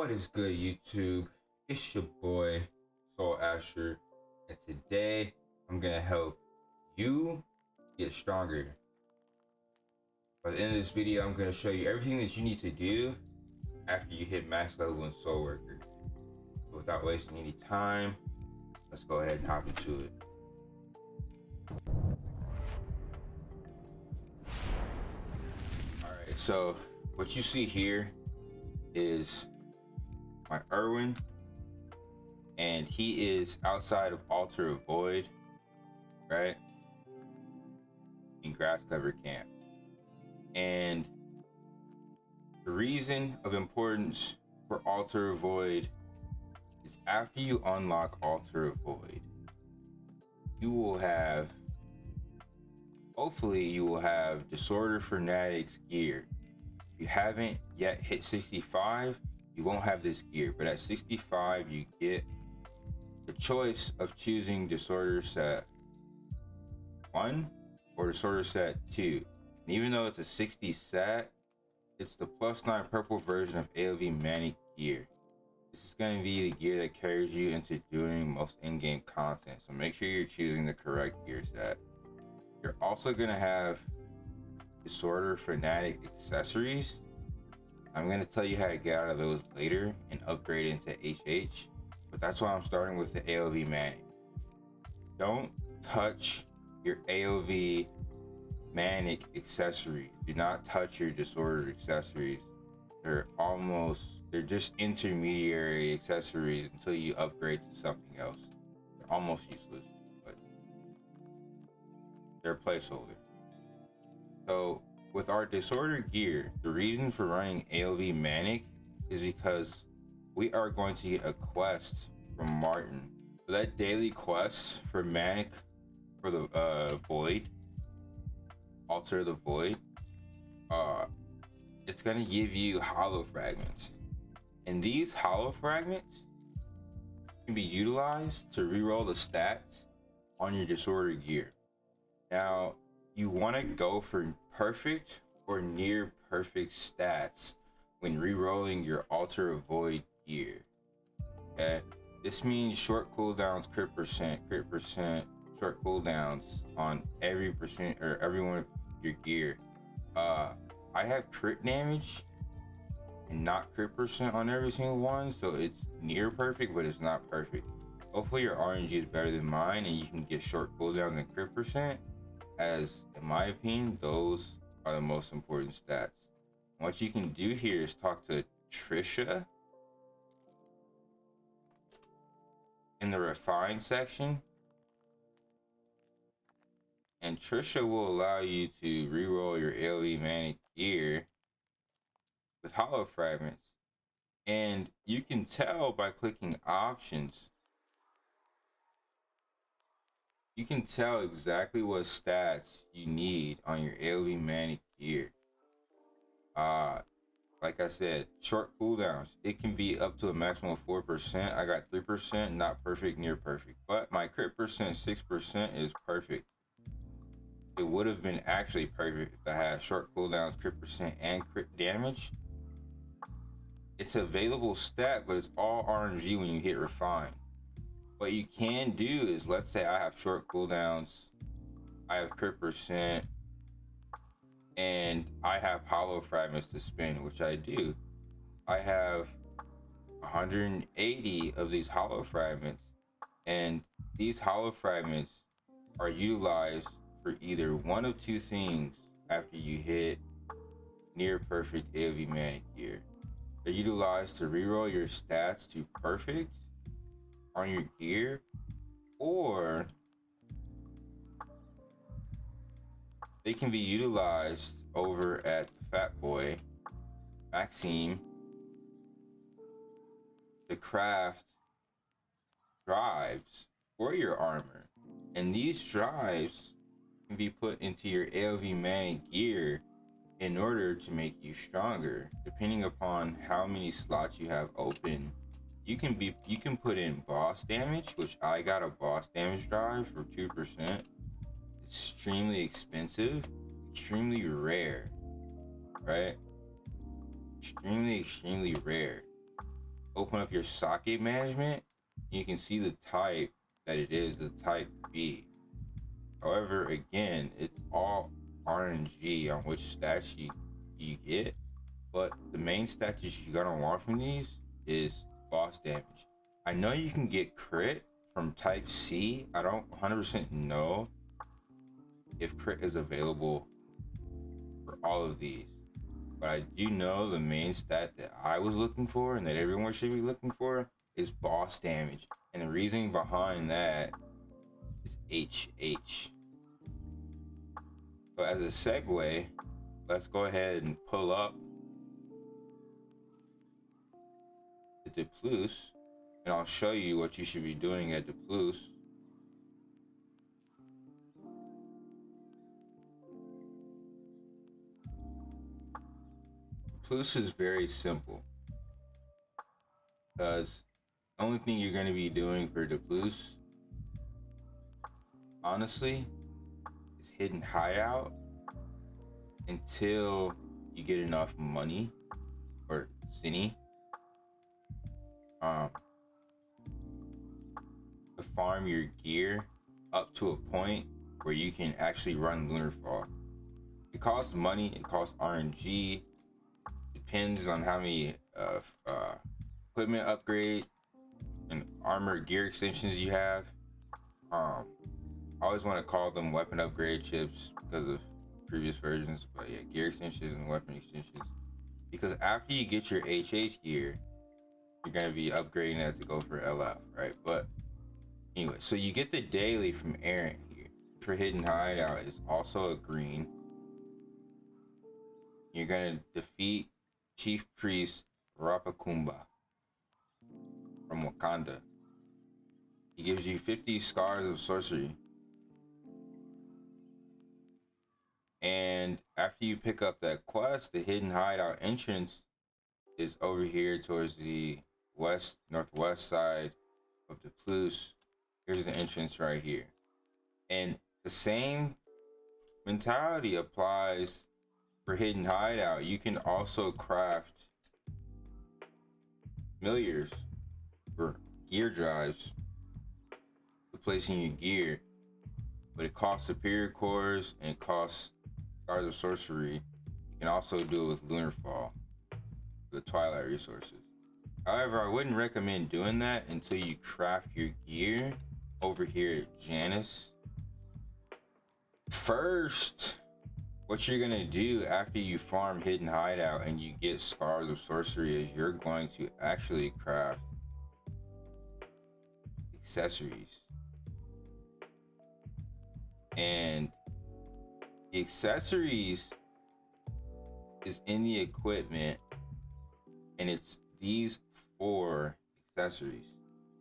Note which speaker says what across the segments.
Speaker 1: What is good, YouTube? It's your boy Soul Asher, and today I'm gonna help you get stronger. By the end of this video, I'm gonna show you everything that you need to do after you hit max level in Soulworker. So without wasting any time, let's go ahead and hop into it. Alright, so what you see here is my Irwin, and he is outside of Altar of Void, right? In grass cover camp. And the reason of importance for Altar of Void is after you unlock Altar of Void, you will have, hopefully you will have Disorder Fanatics gear. If you haven't yet hit 65, you won't have this gear, but at 65 you get the choice of choosing Disorder Set 1 or Disorder Set 2. And even though it's a 60 set, it's the +9 purple version of AOV Manic gear. This is going to be the gear that carries you into doing most in-game content, so make sure you're choosing the correct gear set. You're also going to have Disorder Fanatic accessories. I'm going to tell you how to get out of those later and upgrade into HH, but that's why I'm starting with the AOV Manic. Don't touch your AOV Manic accessories. Do not touch your Disorder accessories. They're just intermediary accessories until you upgrade to something else. They're almost useless, but they're a placeholder. So with our Disorder gear, the reason for running AOV Manic is because we are going to get a quest from Martin. So that daily quest for Manic for the Void, Altar of the Void, it's gonna give you hollow fragments. And these hollow fragments can be utilized to reroll the stats on your Disorder gear. Now, you want to go for perfect or near perfect stats when re-rolling your Altar of Void gear. Okay, this means short cooldowns, crit percent, short cooldowns on every percent or every one of your gear. I have crit damage and not crit percent on every single one, so it's near perfect, but it's not perfect. Hopefully your RNG is better than mine and you can get short cooldowns and crit percent, as in my opinion those are the most important stats. What you can do here is talk to Trisha in the refined section, and Trisha will allow you to reroll your AOE Manic gear with hollow fragments. And you can tell by clicking options, you can tell exactly what stats you need on your AOV Manic gear. Like I said, short cooldowns, it can be up to a maximum of 4%. I got 3%, not perfect, near perfect, but my crit percent 6% is perfect. It would have been actually perfect if I had short cooldowns, crit percent, and crit damage. It's an available stat, but it's all RNG when you hit refine. What you can do is, let's say I have short cooldowns, I have crit percent, and I have hollow fragments to spin, which I do. I have 180 of these hollow fragments, and these hollow fragments are utilized for either one of two things after you hit near perfect AOV Manic gear. They're utilized to reroll your stats to perfect on your gear, or they can be utilized over at the Fat Boy Maxime to craft drives for your armor. And these drives can be put into your AOV Manic gear in order to make you stronger. Depending upon how many slots you have open, you can put in boss damage, which I got a boss damage drive for 2%. Extremely expensive, extremely rare, right? Extremely rare. open up your socket management, you can see the type that it is, the type B. However, again, it's all RNG on which stats you get, but the main stats you're gonna want from these is boss damage. I know you can get crit from type C. I don't 100% know if crit is available for all of these, but I do know the main stat that I was looking for and that everyone should be looking for is boss damage. And the reasoning behind that is HH. So as a segue, let's go ahead and pull up the Depluce, and I'll show you what you should be doing at Depluce. Depluce is very simple, because the only thing you're going to be doing for Depluce, honestly, is hidden hideout until you get enough money or Cine to farm your gear up to a point where you can actually run Lunar Fall. It costs money, it costs RNG, depends on how many equipment upgrade and armor gear extensions you have. I always want to call them weapon upgrade chips because of previous versions, but yeah, gear extensions and weapon extensions. Because after you get your HH gear, you're gonna be upgrading that to go for LF, right? But anyway, so you get the daily from Aaron here. For hidden hideout is also a green. You're gonna defeat Chief Priest Rapakumba from Wakanda. He gives you 50 scars of sorcery. And after you pick up that quest, the hidden hideout entrance is over here towards the northwest side of Depluce. Here's the entrance right here. And the same mentality applies for hidden hideout. You can also craft familiars for gear drives for placing your gear, but it costs superior cores and it costs scars of sorcery. You can also do it with Lunar Fall, the Twilight resources. However, I wouldn't recommend doing that until you craft your gear over here at Janus. First, what you're gonna do after you farm hidden hideout and you get scars of sorcery is you're going to actually craft accessories. And the accessories is in the equipment, and it's these 4 accessories.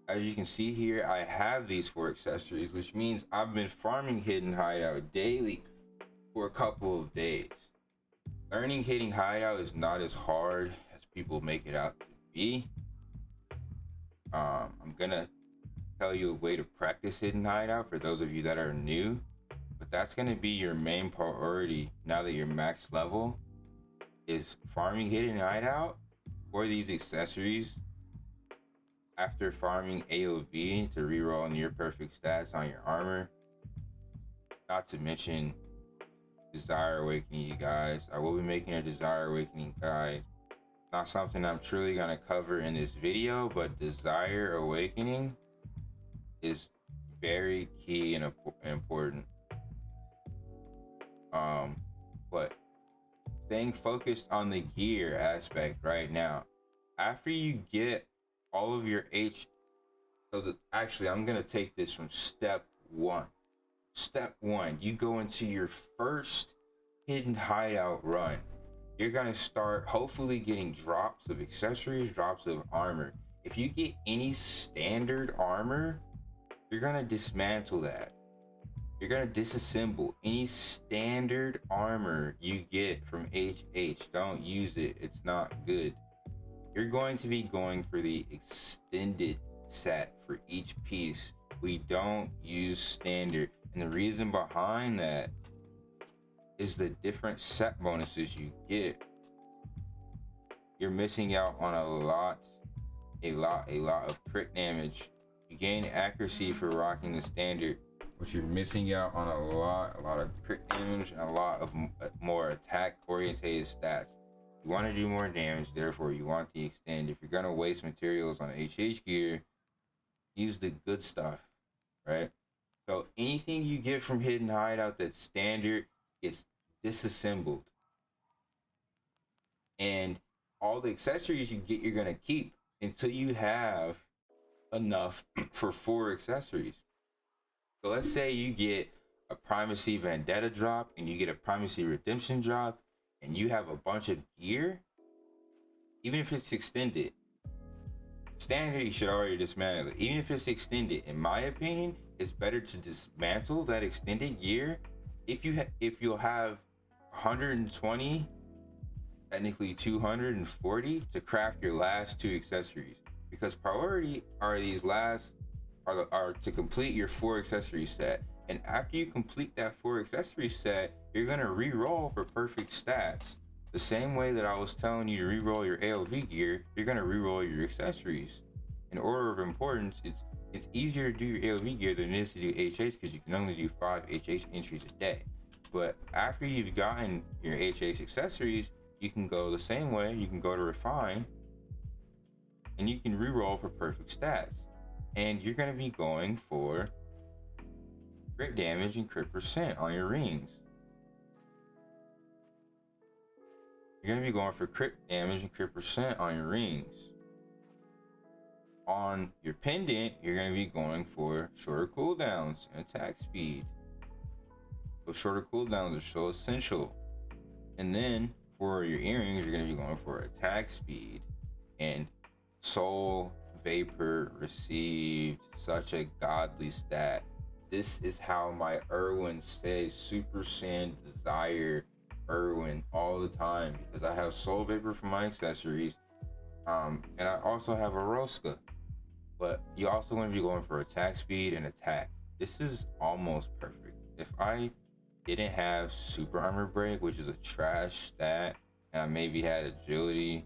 Speaker 1: As you can see here, I have these 4 accessories, which means I've been farming hidden hideout daily for a couple of days. Learning hidden hideout is not as hard as people make it out to be. I'm gonna tell you a way to practice hidden hideout for those of you that are new, but that's gonna be your main priority now that you're max level, is farming hidden hideout for these accessories after farming AOV to reroll near perfect stats on your armor. Not to mention Desire Awakening, you guys. I will be making a Desire Awakening guide. Not something I'm truly gonna cover in this video, but Desire Awakening is very key and important. But staying focused on the gear aspect right now. After you get all of your actually, I'm gonna take this from step 1. Step 1, you go into your first hidden hideout run. You're gonna start hopefully getting drops of accessories, drops of armor. If you get any standard armor, you're gonna dismantle that. You're gonna disassemble any standard armor you get from HH. Don't use it, it's not good. You're going to be going for the extended set for each piece. We don't use standard, and the reason behind that is the different set bonuses you get. You're missing out on a lot a lot of crit damage. You gain accuracy for rocking the standard, but you're missing out on a lot of crit damage and a lot of more attack oriented stats. You want to do more damage, therefore you want the extend. If you're gonna waste materials on HH gear, use the good stuff, right? So anything you get from Hidden Hideout that's standard gets disassembled, and all the accessories you get you're gonna keep until you have enough for 4 accessories. So let's say you get a Primacy Vendetta drop and you get a Primacy Redemption drop and you have a bunch of gear. Even if it's extended, standard, you should already dismantle it. Even if it's extended, in my opinion, it's better to dismantle that extended gear if you'll have 120, technically 240, to craft your last 2 accessories, because priority are these last are to complete your 4 accessory set. And after you complete that 4 accessory set, you're gonna re-roll for perfect stats. The same way that I was telling you to re-roll your AOV gear, you're gonna re-roll your accessories. In order of importance, it's easier to do your AOV gear than it is to do HH, because you can only do 5 HH entries a day. But after you've gotten your HH accessories, you can go the same way. You can go to refine, and you can re-roll for perfect stats. And you're gonna be going for crit damage and crit percent on your rings. You're gonna be going for crit damage and crit percent on your rings. On your pendant, you're gonna be going for shorter cooldowns and attack speed. So shorter cooldowns are so essential. And then for your earrings, you're gonna be going for attack speed and soul vapor received. Such a godly stat. This is how my Irwin says Super Saiyan Desire Irwin all the time, because I have soul vapor for my accessories, and I also have a Rosca. But you also want to be going for attack speed and attack. This is almost perfect. If I didn't have super armor break, which is a trash stat, and I maybe had agility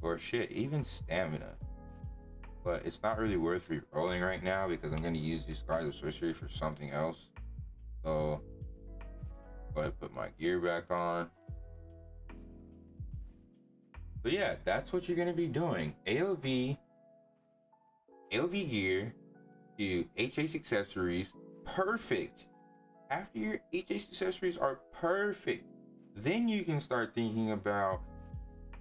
Speaker 1: or shit, even stamina, but it's not really worth re-rolling right now because I'm going to use these Scars of Sorcery for something else. So go ahead and put my gear back on. But yeah, that's what you're going to be doing. AOV gear to HH accessories, perfect. After your HH accessories are perfect, then you can start thinking about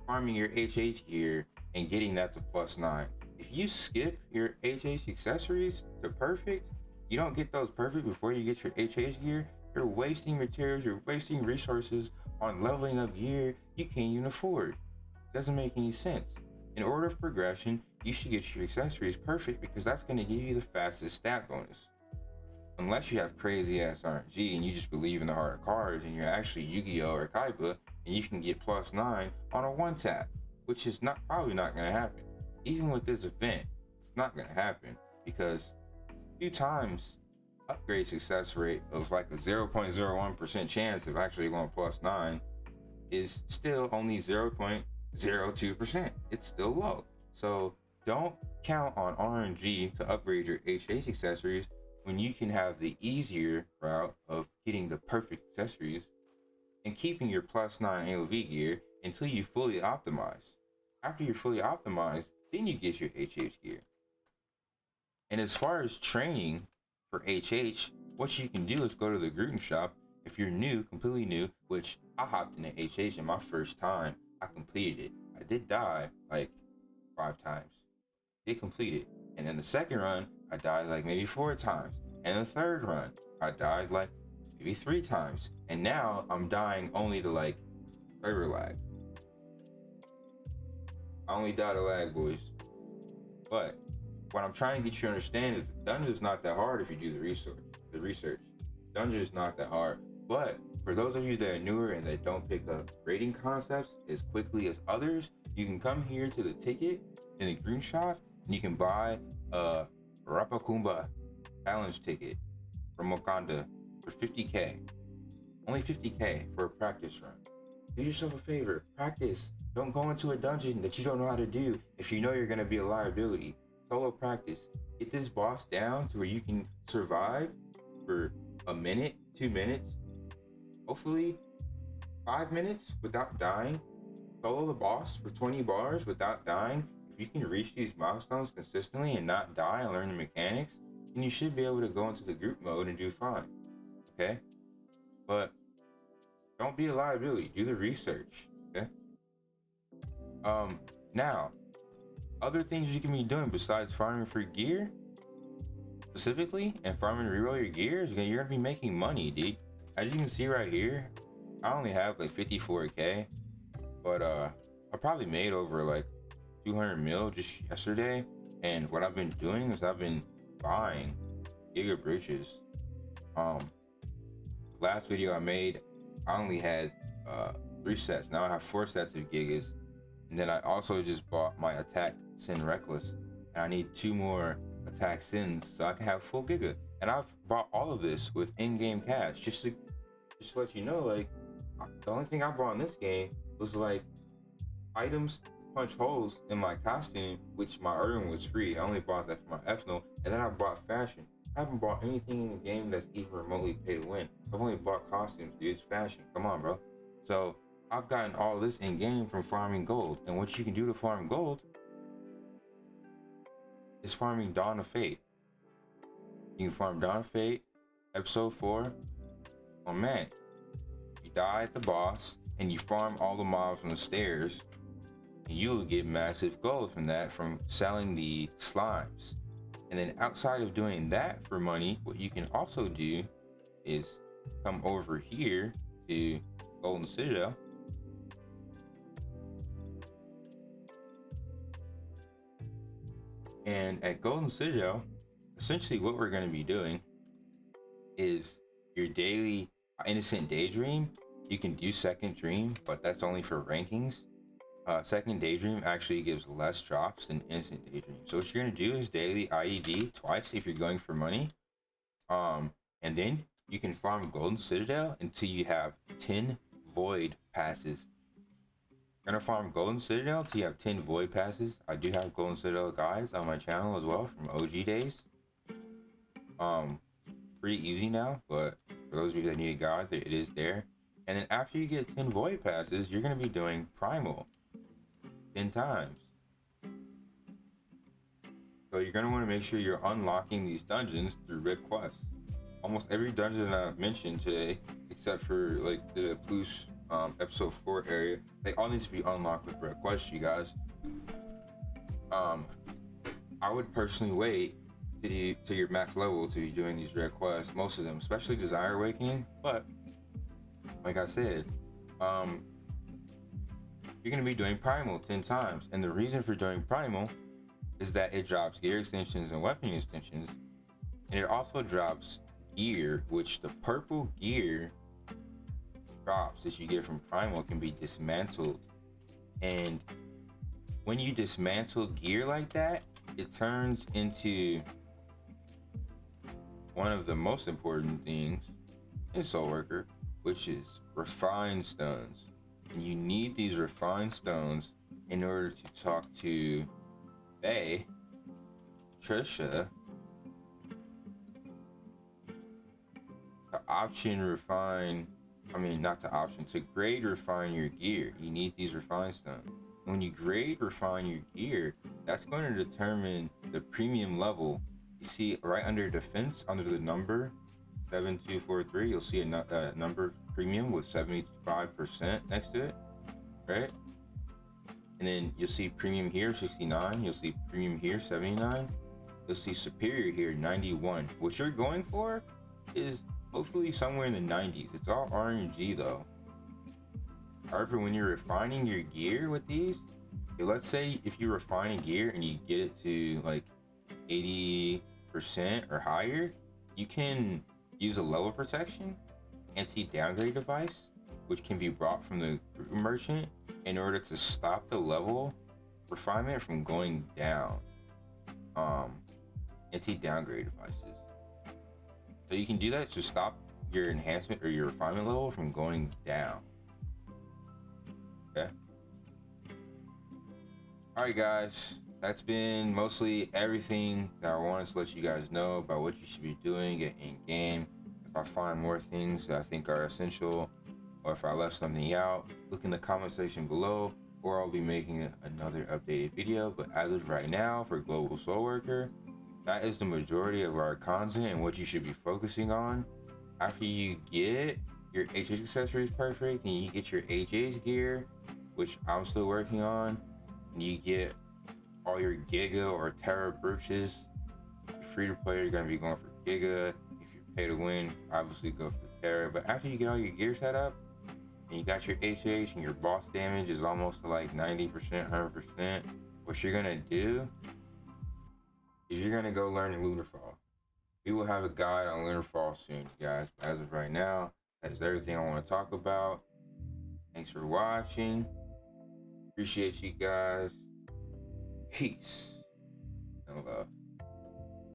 Speaker 1: farming your HH gear and getting that to +9. If you skip your HH accessories to perfect, you don't get those perfect before you get your HH gear, you're wasting materials, you're wasting resources on leveling up gear you can't even afford. It doesn't make any sense. In order of progression, you should get your accessories perfect, because that's going to give you the fastest stat bonus. Unless you have crazy ass RNG and you just believe in the heart of cards and you're actually Yu-Gi-Oh or Kaiba and you can get +9 on a 1-tap, which is probably not going to happen. Even with this event, it's not going to happen, because 2 times upgrade success rate of like a 0.01% chance of actually going +9 is still only 0.02%. It's still low. So don't count on RNG to upgrade your HH accessories when you can have the easier route of getting the perfect accessories and keeping your +9 AOV gear until you fully optimize. After you're fully optimized, then you get your HH gear. And as far as training for HH, what you can do is go to the Gruden shop. If you're new, completely new, which I hopped into HH in my first time, I completed it. I did die like 5 times. Did complete it. And then the second run, I died like maybe 4 times. And the third run, I died like maybe 3 times. And now I'm dying only to like server lag. I only died to lag, boys. But what I'm trying to get you to understand is the dungeon is not that hard if you do the research. Dungeon is not that hard. But for those of you that are newer and that don't pick up raiding concepts as quickly as others, you can come here to the ticket in the green shop and you can buy a Rapakumba challenge ticket from Wakanda for 50k. Only 50k for a practice run. do yourself a favor, practice. Don't go into a dungeon that you don't know how to do if you know you're gonna be a liability. Solo practice. Get this boss down to where you can survive for a minute, 2 minutes, hopefully 5 minutes without dying. Solo the boss for 20 bars without dying. If you can reach these milestones consistently and not die and learn the mechanics, then you should be able to go into the group mode and do fine. Okay? But don't be a liability. Do the research. Okay? Now, other things you can be doing besides farming for gear, specifically, and farming to reroll your gear, is you're gonna be making money, dude. As you can see right here, I only have like 54k, but I probably made over like 200 mil just yesterday. And what I've been doing is I've been buying giga bridges. Last video I made, I only had 3 sets. Now I have 4 sets of gigas. And then I also just bought my attack sin reckless, and I need 2 more attack sins so I can have full giga. And I've bought all of this with in-game cash, just to let you know, like, the only thing I bought in this game was like items to punch holes in my costume, which my Urban was free. I only bought that for my F-No, and then I bought fashion. I haven't bought anything in the game that's even remotely pay to win. I've only bought costumes, dude. It's fashion. Come on, bro. So I've gotten all this in game from farming gold. And what you can do to farm gold is farming Dawn of Fate. You can farm Dawn of Fate, episode 4. Oh man, you die at the boss and you farm all the mobs on the stairs, and you will get massive gold from that, from selling the slimes. And then outside of doing that for money, what you can also do is come over here to Golden Citadel. And at Golden Citadel, essentially what we're going to be doing is your daily Innocent Daydream. You can do Second Dream, but that's only for rankings. Second Daydream actually gives less drops than Instant Daydream. So what you're going to do is daily IED twice if you're going for money. And then you can farm Golden Citadel until you have 10 Void passes. You're going to farm Golden Citadel until you have 10 Void passes. I do have Golden Citadel guides on my channel as well from OG days. Pretty easy now, but for those of you that need a guide, it is there. And then after you get 10 Void passes, you're going to be doing Primal 10 times. So you're going to want to make sure you're unlocking these dungeons through red quests. Almost every dungeon that I've mentioned today, except for like the Plus episode 4 area, they all need to be unlocked with red quests, you guys. I would personally wait to your max level to be doing these red quests, most of them, especially Desire Awakening. But like I said, you're going to be doing Primal 10 times. And the reason for doing Primal is that it drops gear extensions and weapon extensions. And it also drops gear, which the purple gear drops that you get from Primal can be dismantled. And when you dismantle gear like that, it turns into one of the most important things in Soulworker, which is refined stones. And you need these refined stones in order to talk to Faye, Trisha, to grade refine your gear. You need these refined stones. When you grade refine your gear, that's going to determine the premium level. You see right under defense, under the number 7243, you'll see a number premium with 75% next to it, right? And then you'll see premium here 69, you'll see premium here 79, you'll see superior here 91. What you're going for is hopefully somewhere in the 90s. It's all RNG though. However, when you're refining your gear with these, let's say if you refine a gear and you get it to like 80% or higher, you can use a level protection anti-downgrade device, which can be brought from the merchant in order to stop the level refinement from going down. Anti-downgrade devices. So you can do that to stop your enhancement or your refinement level from going down. All right, guys, that's been mostly everything that I wanted to let you guys know about what you should be doing in game. If I find more things that I think are essential, or if I left something out, look in the comment section below, or I'll be making another updated video. But as of right now, for Global Soulworker, that is the majority of our content and what you should be focusing on. After you get your HH accessories perfect and you get your HH gear, which I'm still working on, and you get all your Giga or Terra brooches, if you're free to play, you're going to be going for Giga. If you're pay to win, obviously go for Terra. But after you get all your gear set up and you got your HH and your boss damage is almost to like 90%, 100%, what you're going to do is you're going to go learn Lunarfall. We will have a guide on Lunarfall soon, guys. But as of right now, that is everything I want to talk about. Thanks for watching. Appreciate you guys. Peace.